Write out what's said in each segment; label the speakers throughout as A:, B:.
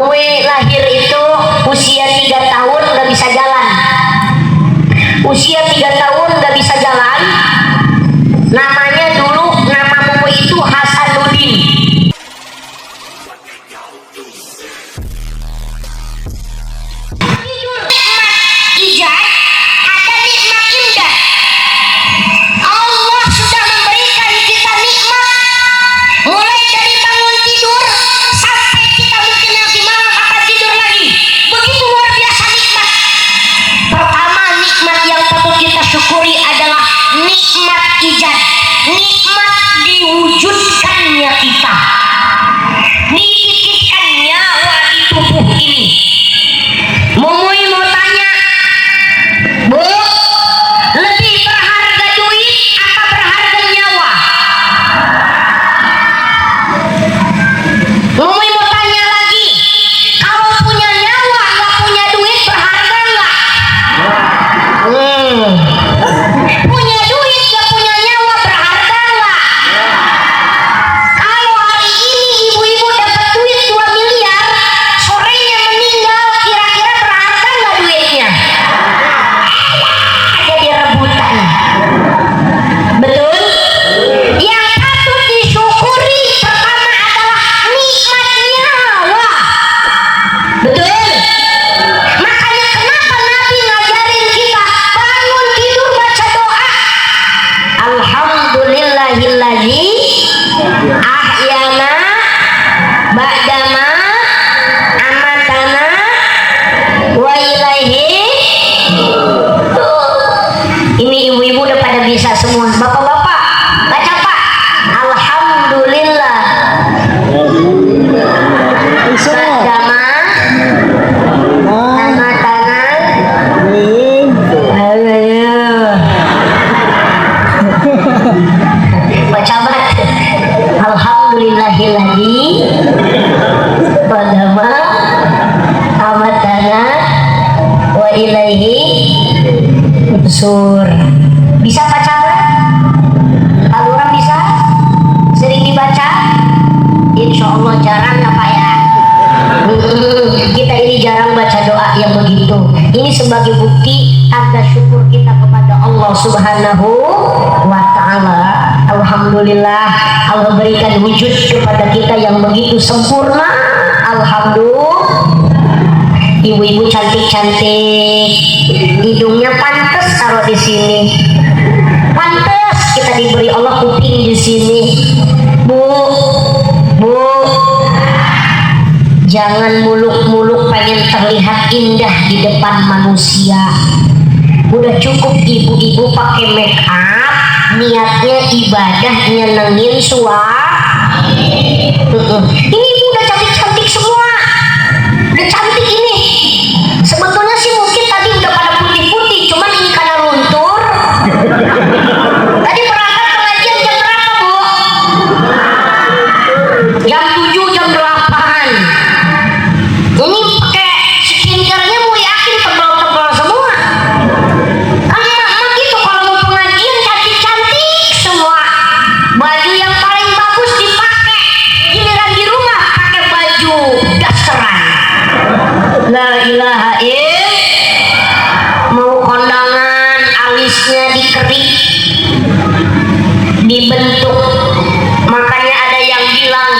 A: Gue lahir itu usia 3 tahun gak bisa jalan. Usia 3 tahun gak bisa jalan. Namanya dulu, nama buku itu Hasanuddin. Ijaz ada nikmat indah. Allah sudah memberikan kita nikmat mulai dari bangun tidur sampai kita mungkin nanti malam akan tidur lagi. Begitu luar biasa nikmat. Pertama, nikmat yang perlu kita syukuri adalah nikmat ijaz, nikmat diwujudkannya kita, dititipkan nyawa di tubuh ini. Mumui mau tanya, Bu, lebih berharga duit apa berharga nyawa? Mumui mau tanya lagi, kalau punya nyawa nggak punya duit berharga nggak? Punya duit nggak punya nyawa berharga nggak? Kalau hari ini ibu-ibu dapat duit 2 miliar, sorenya meninggal, kira-kira berharga nggak duitnya? Jadi rebutan. Betul? Yang patut disyukuri pertama adalah nikmat nyawa. Betul? Makanya kenapa Nabi ngajarin kita bangun tidur baca doa. Alhamdulillahilladzi ahyana ba'dama amatana wa ilaihi. Ini ibu-ibu udah pada bisa semua. Bapak-bapak baca Pak. Alhamdulillah ba'dama amatana. Baca banget. Alhamdulillahilladzi ba'dama amatana wa ilaihi sur. Bisa baca nggak? Kalau orang bisa sering dibaca, insya Allah jarang ya Pak ya. Kita ini jarang baca doa yang begitu. Ini sebagai bukti tanda syukur kita kepada Allah Subhanahu wa Ta'ala. Alhamdulillah, Allah berikan wujud kepada kita yang begitu sempurna. Alhamdulillah. Ibu-ibu cantik-cantik, hidungnya pantas taruh di sini. Pantas kita diberi Allah kuping di sini. Bu, jangan muluk-muluk pengen terlihat indah di depan manusia. Udah cukup ibu-ibu pakai make up, niatnya ibadah nyenengin suami. Ini ibu udah cantik-cantik semua. Udah cantik ini. Sebetulnya sih mungkin tadi udah pada putih-putih, cuman ini karena luntur. Tadi berangkat pengajian jam berapa, Bu? Jam 7, jam 8. Ini pakai skincare-nya mau yakin tebal-tebal semua. Kan emak gitu kalau mau pengajian cantik-cantik semua. Baju yang paling bagus dipakai. Giliran di rumah pakai baju dasaran. La ilaha illallah. Mau kondangan alisnya dikerik, dibentuk. Makanya ada yang bilang,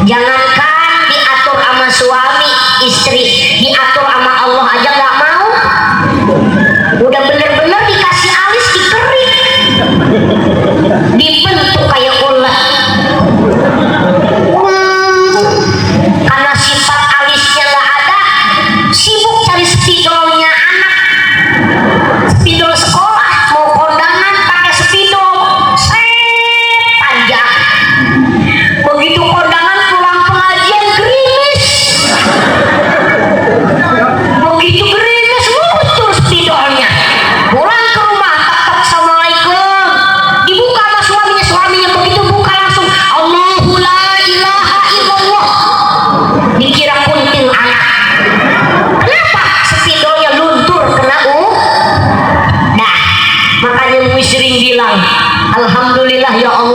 A: jangankan diatur sama suami istri, diatur sama Allah aja nggak mau. Udah bener-bener dikasih alis dikerik, dibentuk kayak ulat. Karena sifat alisnya nggak ada, sibuk cari spidolnya anak, spidol sekolah. Mau kondangan pakai spidol, panjang. Begitu kondangan pulang pengajian gerimis, begitu gerimis luntur spidolnya. Pulang ke rumah tetap assalamualaikum, dibuka sama suaminya. Suaminya begitu buka langsung Allahu la ilaha illallah, dikira kuntil anak. Kenapa? Spidolnya luntur kena Nah, makanya Umi sering bilang, alhamdulillah ya Allah.